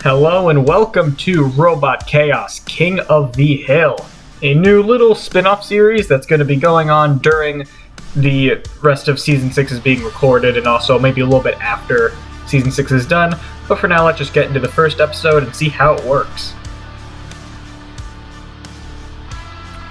Hello and welcome to Robot Khaos, King of the Hill, a new little spin-off series that's going to be going on during the rest of Season 6 is being recorded, and also maybe a little bit after Season 6 is done. But for now, let's just get into the first episode and see how it works.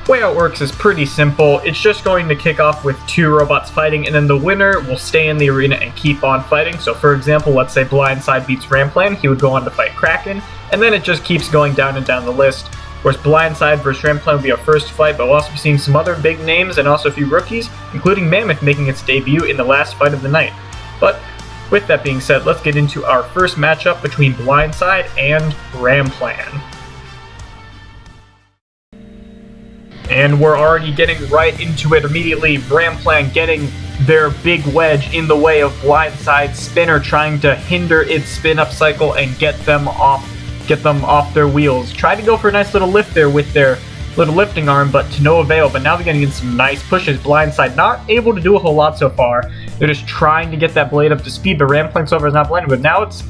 The way how it works is pretty simple. It's just going to kick off with two robots fighting, and then the winner will stay in the arena and keep on fighting. So for example, let's say Blindside beats Ramplan, he would go on to fight Kraken, and then it just keeps going down and down the list. Of course, Blindside versus Ramplan will be our first fight, but we'll also be seeing some other big names and also a few rookies, including Mammoth making its debut in the last fight of the night. But with that being said, let's get into our first matchup between Blindside and Ramplan. And we're already getting right into it immediately. Ramplan getting their big wedge in the way of Blindside Spinner, trying to hinder its spin-up cycle and get them off their wheels. Tried to go for a nice little lift there with their little lifting arm, but to no avail. But now they're getting in some nice pushes. Blindside not able to do a whole lot so far. They're just trying to get that blade up to speed, but Ramplan so far is not blending. But now it's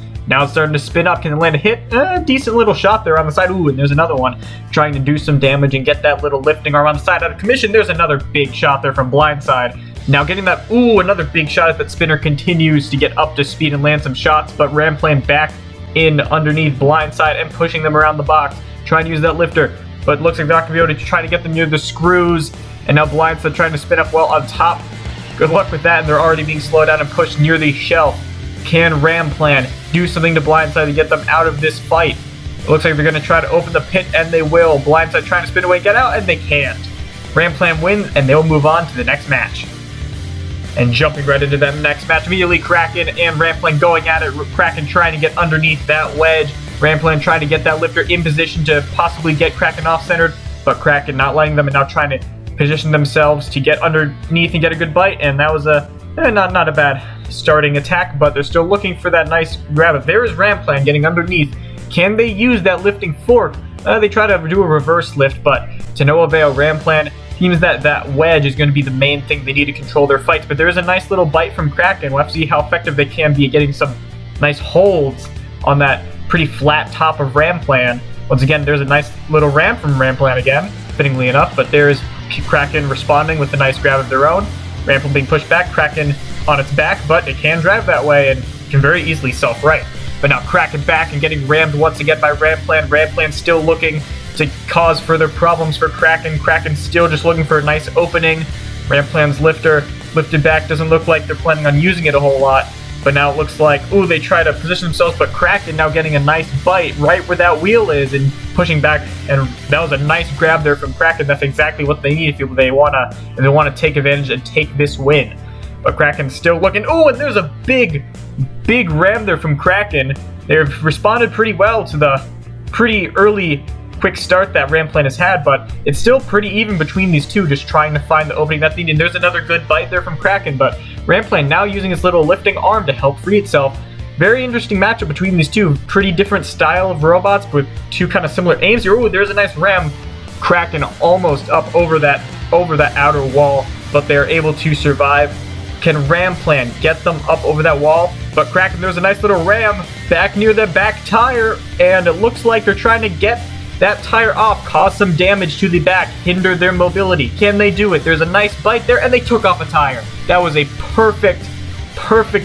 starting to spin up. Can it land a hit? Decent little shot there on the side. Ooh, and there's another one trying to do some damage and get that little lifting arm on the side out of commission. There's another big shot there from Blindside. Now getting that, another big shot as that Spinner continues to get up to speed and land some shots, but Ramplan back in underneath Blindside and pushing them around the box, trying to use that lifter, but it looks like they're not going to be able to try to get them near the screws, and now Blindside trying to spin up well on top. Good luck with that, and they're already being slowed down and pushed near the shelf. Can Ramplan do something to Blindside to get them out of this fight? It looks like they're going to try to open the pit, and they will. Blindside trying to spin away, get out, and they can't. Ramplan wins, and they'll move on to the next match. And jumping right into that next match, immediately Kraken and Ramplan going at it. Kraken trying to get underneath that wedge. Ramplan trying to get that lifter in position to possibly get Kraken off-centered, but Kraken not letting them and now trying to position themselves to get underneath and get a good bite, and that was not a bad starting attack, but they're still looking for that nice grab. There is Ramplan getting underneath. Can they use that lifting fork? They try to do a reverse lift, but to no avail. Ramplan seems that wedge is going to be the main thing they need to control their fights, but there is a nice little bite from Kraken. We'll have to see how effective they can be at getting some nice holds on that pretty flat top of Ramplan. Once again, there's a nice little ramp from Ramplan again, fittingly enough, but there's Kraken responding with a nice grab of their own. Ramplan being pushed back, Kraken on its back, but it can drive that way and can very easily self-right. But now Kraken back and getting rammed once again by Ramplan. Ramplan still looking to cause further problems for Kraken. Kraken still just looking for a nice opening. Ramplan's lifter lifted back. Doesn't look like they're planning on using it a whole lot. But now it looks like, they try to position themselves, but Kraken now getting a nice bite right where that wheel is and pushing back. And that was a nice grab there from Kraken. That's exactly what they need if they want to take advantage and take this win. But Kraken's still looking. And there's a big ram there from Kraken. They've responded pretty well to the pretty early quick start that Ramplan has had, but it's still pretty even between these two, just trying to find the opening that's needed. And there's another good bite there from Kraken, but Ramplan now using his little lifting arm to help free itself. Very interesting matchup between these two. Pretty different style of robots with two kind of similar aims here. There's a nice ram. Kraken almost up over that outer wall, but they're able to survive. Can Ramplan get them up over that wall? But Kraken, there's a nice little ram back near the back tire, and it looks like they're trying to get that tire off, cause some damage to the back, hinder their mobility. Can they do it? There's a nice bite there, and they took off a tire. That was a perfect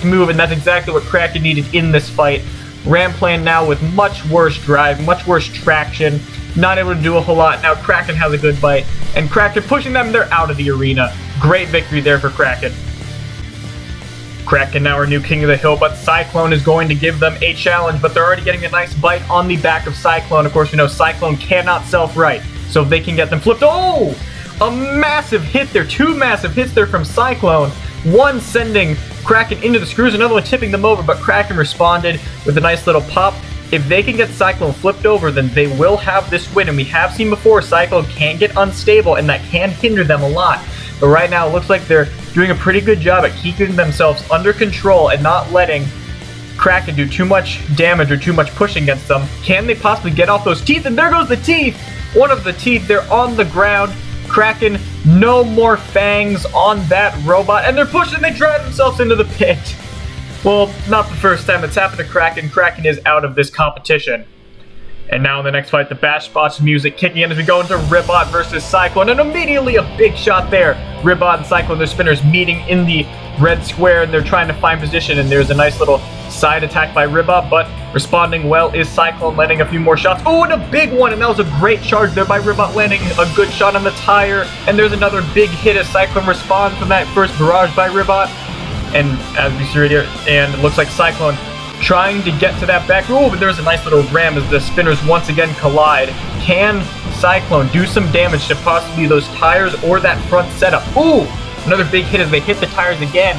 move, and that's exactly what Kraken needed in this fight. Ramplan now with much worse drive, much worse traction, not able to do a whole lot. Now Kraken has a good bite, and Kraken pushing them, they're out of the arena. Great victory there for Kraken. Kraken now our new king of the hill, but Cyclone is going to give them a challenge, but they're already getting a nice bite on the back of Cyclone. Of course, we know Cyclone cannot self-right, so if they can get them flipped, a massive hit there, two massive hits there from Cyclone. One sending Kraken into the screws, another one tipping them over, but Kraken responded with a nice little pop. If they can get Cyclone flipped over, then they will have this win, and we have seen before Cyclone can get unstable, and that can hinder them a lot. But right now, it looks like they're doing a pretty good job at keeping themselves under control and not letting Kraken do too much damage or too much pushing against them. Can they possibly get off those teeth? And there goes the teeth! One of the teeth, they're on the ground. Kraken, no more fangs on that robot. And they're pushing, they drive themselves into the pit. Well, not the first time it's happened to Kraken. Kraken is out of this competition. And now in the next fight, the Bash Bots music kicking in as we go into Ribot versus Cyclone, and immediately a big shot there. Ribot and Cyclone, their spinners meeting in the red square, and they're trying to find position, and there's a nice little side attack by Ribot, but responding well is Cyclone, landing a few more shots. Oh, and a big one, and that was a great charge there by Ribot, landing a good shot on the tire, and there's another big hit as Cyclone responds from that first barrage by Ribot. And as we see right here, and it looks like Cyclone trying to get to that back. Oh, but there's a nice little ram as the spinners once again collide. Can Cyclone do some damage to possibly those tires or that front setup? Ooh, another big hit as they hit the tires again.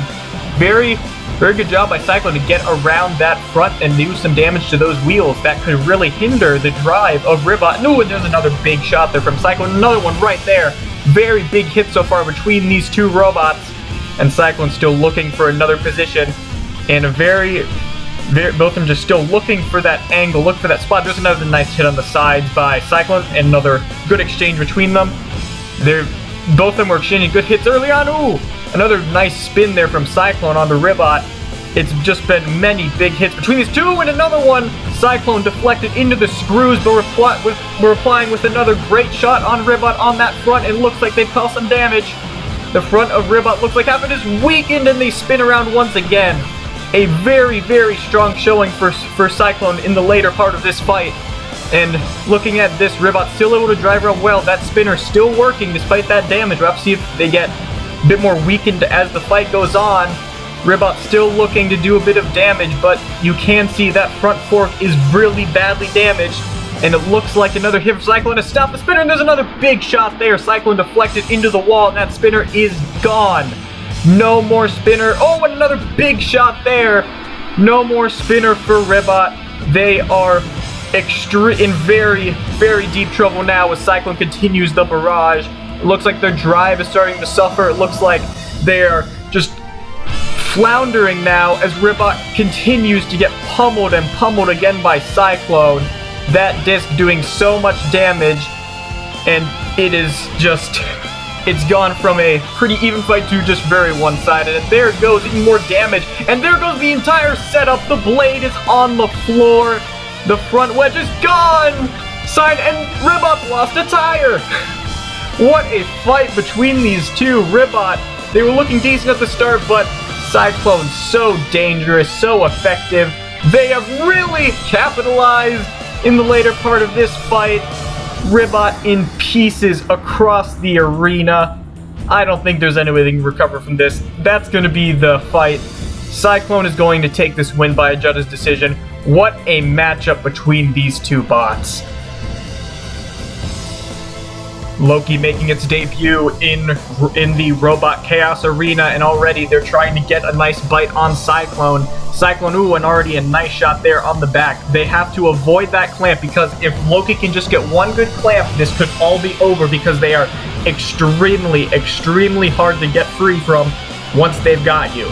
Very good job by Cyclone to get around that front and do some damage to those wheels that could really hinder the drive of Ribot. No, and there's another big shot there from Cyclone. Another one right there. Very big hit so far between these two robots. And Cyclone still looking for another position. And both of them just still looking for that angle, look for that spot. There's another nice hit on the sides by Cyclone, and another good exchange between them. Both of them were exchanging good hits early on. Ooh, another nice spin there from Cyclone onto Ribot. It's just been many big hits between these two, and another one. Cyclone deflected into the screws, but we're replying with another great shot on Ribot on that front, and looks like they've caused some damage. The front of Ribot looks like half it is weakened, and they spin around once again. A very strong showing for Cyclone in the later part of this fight. And looking at this, Ribot still able to drive around well. That spinner still working despite that damage. We'll have to see if they get a bit more weakened as the fight goes on. Ribot still looking to do a bit of damage, but you can see that front fork is really badly damaged. And it looks like another hit from Cyclone to stop the spinner, and there's another big shot there. Cyclone deflected into the wall, and that spinner is gone. No more spinner. Oh, and another big shot there. No more spinner for Ribot. They are in very deep trouble now as Cyclone continues the barrage. It looks like their drive is starting to suffer. It looks like they're just floundering now as Ribot continues to get pummeled and pummeled again by Cyclone. That disc doing so much damage, and it is just... It's gone from a pretty even fight to just very one-sided, and there goes even more damage, and there goes the entire setup. The blade is on the floor, the front wedge is gone, and Ribot lost a tire. What a fight between these two. Ribot, they were looking decent at the start, but Cyclone so dangerous, so effective. They have really capitalized in the later part of this fight. Ribot in pieces across the arena. I don't think there's any way they can recover from this. That's going to be the fight. Cyclone is going to take this win by a judge's decision. What a matchup between these two bots. Loki making its debut in the Robot Khaos arena, and already they're trying to get a nice bite on Cyclone. Cyclone, ooh, and already a nice shot there on the back. They have to avoid that clamp, because if Loki can just get one good clamp, this could all be over, because they are extremely hard to get free from once they've got you.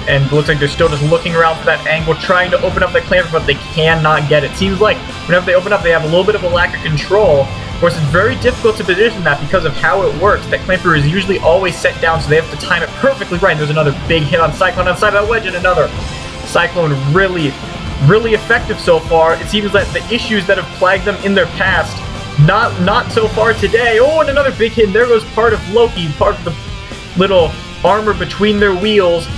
And it looks like they're still just looking around for that angle, trying to open up the clamp, but they cannot get it. Seems like whenever they open up, they have a little bit of a lack of control. Of course, it's very difficult to position that because of how it works. That clamper is usually always set down, so they have to time it perfectly right. And there's another big hit on Cyclone on the side of that wedge, and another. Cyclone really effective so far. It seems that the issues that have plagued them in their past, not so far today. Oh, and another big hit. And there goes part of Loki, part of the little armor between their wheels.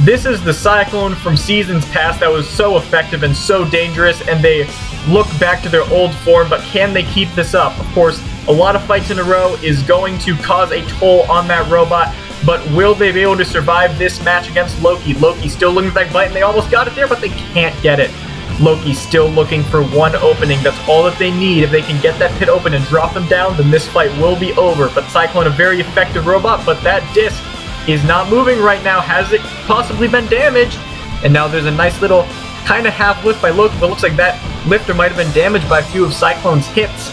This is the Cyclone from seasons past that was so effective and so dangerous, and they look back to their old form, but can they keep this up? Of course, a lot of fights in a row is going to cause a toll on that robot, but will they be able to survive this match against Loki? Loki still looking for that bite, and they almost got it there, but they can't get it. Loki still looking for one opening. That's all that they need. If they can get that pit open and drop them down, then this fight will be over. But Cyclone, a very effective robot, but that disc is not moving right now. Has it possibly been damaged? And now there's a nice little kind of half lift by Loki, but looks like that lifter might have been damaged by a few of Cyclone's hits.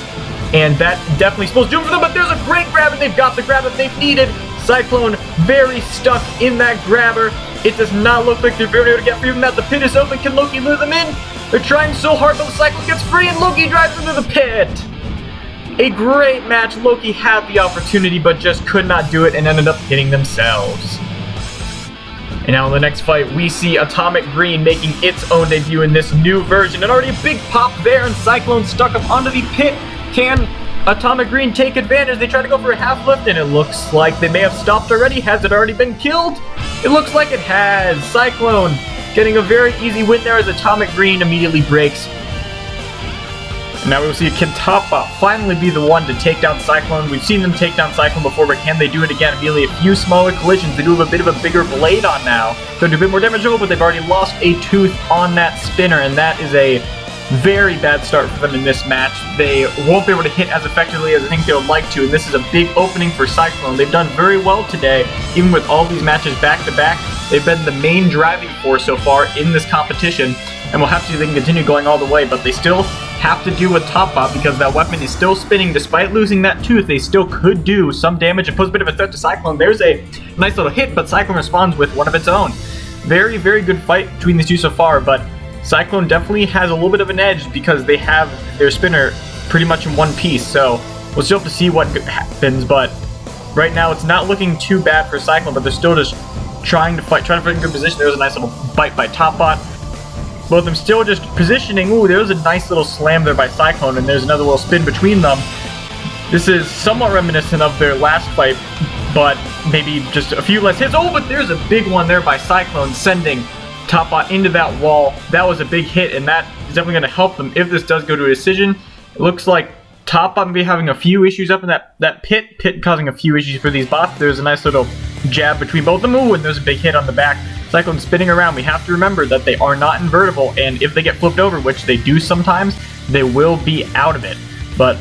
And that definitely supposed to do it for them, but there's a great grab, and they've got the grab that they've needed. Cyclone very stuck in that grabber. It does not look like they're very able to get free from that. The pit is open. Can Loki lure them in? They're trying so hard, but the Cyclone gets free, and Loki drives into the pit. A great match. Loki had the opportunity, but just could not do it and ended up hitting themselves. And now in the next fight, we see Atomic Green making its own debut in this new version. And already a big pop there, and Cyclone stuck up onto the pit. Can Atomic Green take advantage? They try to go for a half lift, and it looks like they may have stopped already. Has it already been killed? It looks like it has. Cyclone getting a very easy win there as Atomic Green immediately breaks. And now we'll see can Topbot finally be the one to take down Cyclone. We've seen them take down Cyclone before, but can they do it again? Immediately a few smaller collisions. They do have a bit of a bigger blade on now. So do a bit more damage, but they've already lost a tooth on that spinner, and that is a very bad start for them in this match. They won't be able to hit as effectively as I think they would like to, and this is a big opening for Cyclone. They've done very well today, even with all these matches back-to-back. They've been the main driving force so far in this competition, and we'll have to see if they can continue going all the way, but they still have to do with Topbot because that weapon is still spinning. Despite losing that tooth, they still could do some damage and pose a bit of a threat to Cyclone. There's a nice little hit, but Cyclone responds with one of its own. Very, very good fight between these two so far, but Cyclone definitely has a little bit of an edge because they have their spinner pretty much in one piece, so we'll still have to see what happens, but right now it's not looking too bad for Cyclone, but they're still just trying to fight in good position. There's a nice little bite by Topbot. Both of them still just positioning. Ooh, there's a nice little slam there by Cyclone, and there's another little spin between them. This is somewhat reminiscent of their last fight, but maybe just a few less hits. Oh, but there's a big one there by Cyclone, sending Topbot into that wall. That was a big hit, and that is definitely going to help them if this does go to a decision. It looks like Topbot may be having a few issues up in that pit causing a few issues for these bots. There's a nice little jab between both of them. Ooh, and there's a big hit on the back. Cyclone spinning around. We have to remember that they are not invertible, and if they get flipped over, which they do sometimes, they will be out of it. But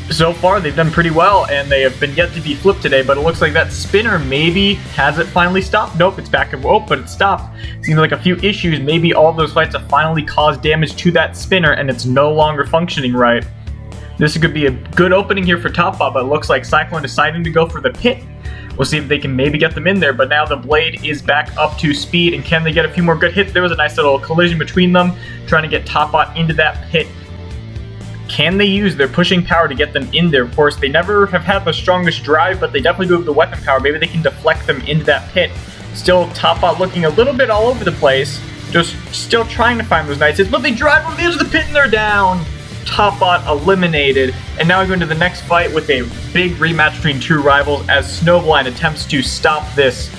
so far, they've done pretty well, and they have been yet to be flipped today, but it looks like that spinner maybe has it finally stopped. Nope, it's back up. Oh, but it stopped. Seems like a few issues. Maybe all of those fights have finally caused damage to that spinner, and it's no longer functioning right. This could be a good opening here for Topbot, but it looks like Cyclone deciding to go for the pit. We'll see if they can maybe get them in there, but now the blade is back up to speed, and can they get a few more good hits? There was a nice little collision between them, trying to get Topbot into that pit. Can they use their pushing power to get them in there? Of course, they never have had the strongest drive, but they definitely do have the weapon power. Maybe they can deflect them into that pit. Still, Topbot looking a little bit all over the place, just still trying to find those nice hits, but they drive over the edge of the pit and they're down. Topbot eliminated, and now we go into the next fight with a big rematch between two rivals as Snowblind attempts to stop this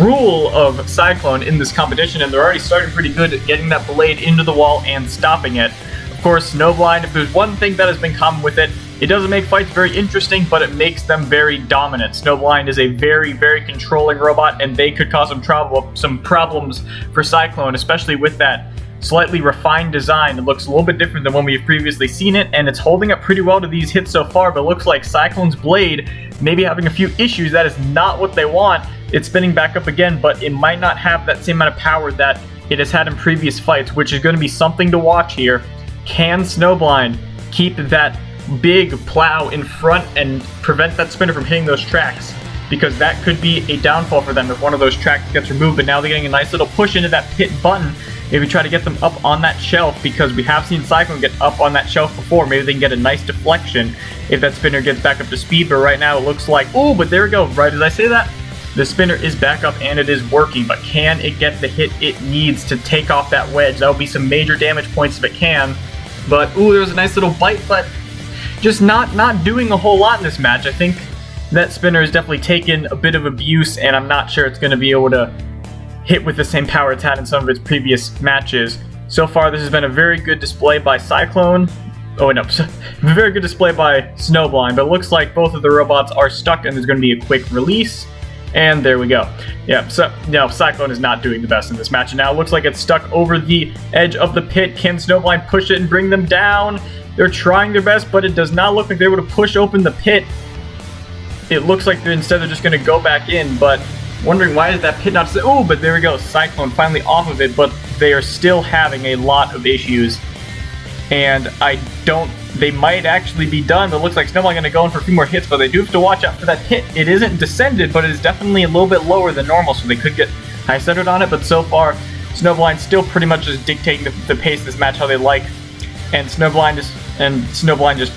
rule of Cyclone in this competition, and they're already starting pretty good at getting that blade into the wall and stopping it. Of course, Snowblind, if there's one thing that has been common with it, it doesn't make fights very interesting, but it makes them very dominant. Snowblind is a very, very controlling robot, and they could cause some problems for Cyclone, especially with that slightly refined design. It looks a little bit different than when we've previously seen it, and it's holding up pretty well to these hits so far, but it looks like Cyclone's blade may be having a few issues. That is not what they want. It's spinning back up again, but it might not have that same amount of power that it has had in previous fights, which is going to be something to watch here. Can Snowblind keep that big plow in front and prevent that spinner from hitting those tracks? Because that could be a downfall for them if one of those tracks gets removed, but now they're getting a nice little push into that pit button. Maybe try to get them up on that shelf, because we have seen Cyclone get up on that shelf before. Maybe they can get a nice deflection if that spinner gets back up to speed, but right now it looks like, oh, but there we go. Right as I say that, the spinner is back up and it is working, but can it get the hit it needs to take off that wedge? That would be some major damage points if it can. But, ooh, there's a nice little bite, but just not doing a whole lot in this match. I think that spinner has definitely taken a bit of abuse, and I'm not sure it's going to be able to hit with the same power it's had in some of its previous matches. So far, this has been a very good display by Cyclone. Oh, no, very good display by Snowblind, but it looks like both of the robots are stuck, and there's going to be a quick release. And there we go. Yeah, so no, Cyclone is not doing the best in this match, and now it looks like it's stuck over the edge of the pit. Can Snowblind push it and bring them down? They're trying their best, but it does not look like they're able to push open the pit. It looks like they're just going to go back in, but wondering why is that pit not... Oh, but there we go. Cyclone finally off of it, but they are still having a lot of issues. And they might actually be done, but it looks like Snowblind going to go in for a few more hits, but they do have to watch out for that pit. It isn't descended, but it is definitely a little bit lower than normal, so they could get high-centered on it, but so far, Snowblind still pretty much just dictating the pace of this match how they like, and Snowblind just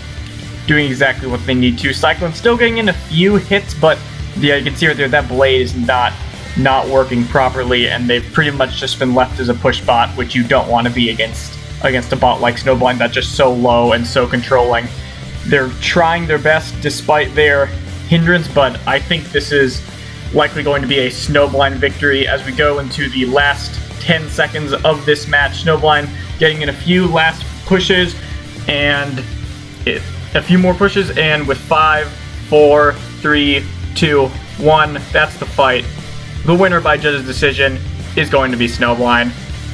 doing exactly what they need to. Cyclone still getting in a few hits, but yeah, you can see right there, that blade is not not working properly, and they've pretty much just been left as a push bot, which you don't want to be against a bot like Snowblind that's just so low and so controlling. They're trying their best despite their hindrance, but I think this is likely going to be a Snowblind victory as we go into the last 10 seconds of this match. Snowblind getting in a few last pushes, and a few more pushes, and with 5, 4, 3, 2, 1, that's the fight. The winner by judge's decision is going to be Snowblind.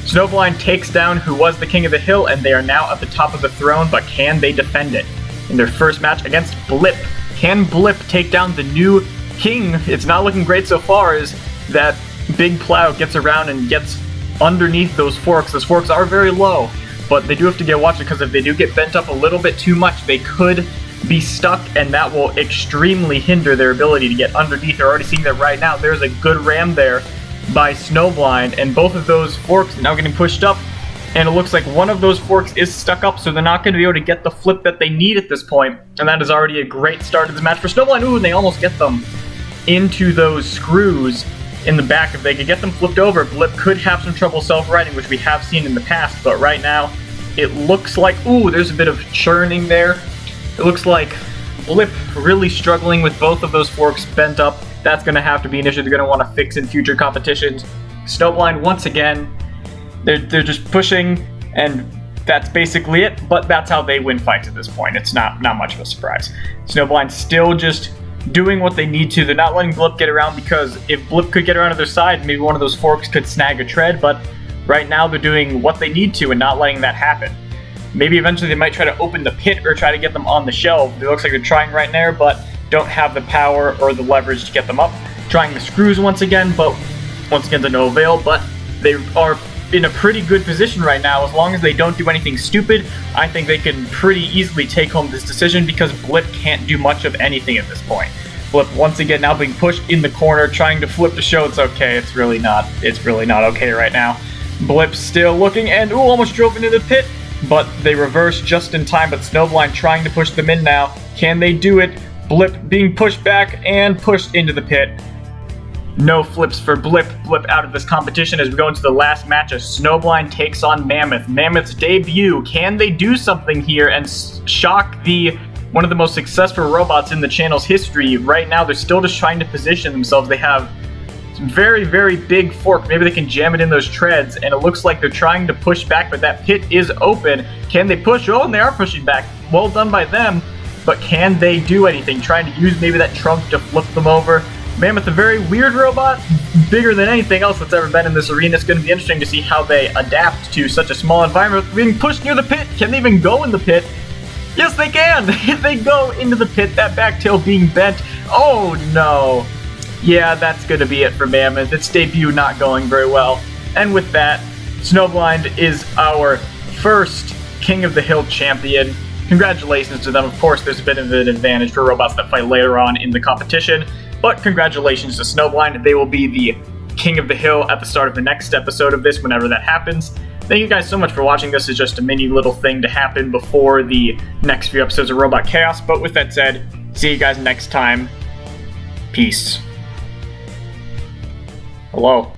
Snowblind takes down who was the king of the hill, and they are now at the top of the throne, but can they defend it? In their first match against Blip, can Blip take down the new king? It's not looking great so far as that big plow gets around and gets underneath those forks. Those forks are very low, but they do have to get watched because if they do get bent up a little bit too much, they could be stuck, and that will extremely hinder their ability to get underneath. They're already seeing that right now. There's a good ram there by Snowblind, and both of those forks are now getting pushed up, and it looks like one of those forks is stuck up, so they're not going to be able to get the flip that they need at this point, and that is already a great start to this match for Snowblind. Ooh, and they almost get them into those screws in the back. If they could get them flipped over, Blip could have some trouble self-righting, which we have seen in the past, but right now it looks like, ooh, there's a bit of churning there. It looks like Blip really struggling with both of those forks bent up. That's going to have to be an issue they're going to want to fix in future competitions. Snowblind, once again, they're just pushing, and that's basically it, but that's how they win fights at this point. It's not much of a surprise. Snowblind still just doing what they need to. They're not letting Blip get around, because if Blip could get around to their side, maybe one of those forks could snag a tread, but right now they're doing what they need to and not letting that happen. Maybe eventually they might try to open the pit or try to get them on the shelf. It looks like they're trying right there, but don't have the power or the leverage to get them up. Trying the screws once again, but once again to no avail, but they are in a pretty good position right now. As long as they don't do anything stupid, I think they can pretty easily take home this decision, because Blip can't do much of anything at this point. Blip once again now being pushed in the corner, trying to flip to show it's okay. It's really not okay right now. Blip still looking, and ooh, almost drove into the pit, but they reverse just in time. But Snowblind trying to push them in now. Can they do it? Blip being pushed back and pushed into the pit. No flips for Blip. Blip out of this competition as we go into the last match as Snowblind takes on Mammoth. Mammoth's debut. Can they do something here and shock one of the most successful robots in the channel's history? Right now, they're still just trying to position themselves. They have some very, very big fork. Maybe they can jam it in those treads, and it looks like they're trying to push back, but that pit is open. Can they push? Oh, and they are pushing back. Well done by them, but can they do anything? Trying to use maybe that trunk to flip them over. Mammoth, a very weird robot, bigger than anything else that's ever been in this arena. It's going to be interesting to see how they adapt to such a small environment. Being pushed near the pit. Can they even go in the pit? Yes, they can! They go into the pit, that back tail being bent. Oh, no. Yeah, that's going to be it for Mammoth. Its debut not going very well. And with that, Snowblind is our first King of the Hill champion. Congratulations to them. Of course, there's a bit of an advantage for robots that fight later on in the competition, but congratulations to Snowblind. They will be the King of the Hill at the start of the next episode of this, whenever that happens. Thank you guys so much for watching. This is just a mini little thing to happen before the next few episodes of Robot Chaos, but with that said, see you guys next time. Peace. Hello.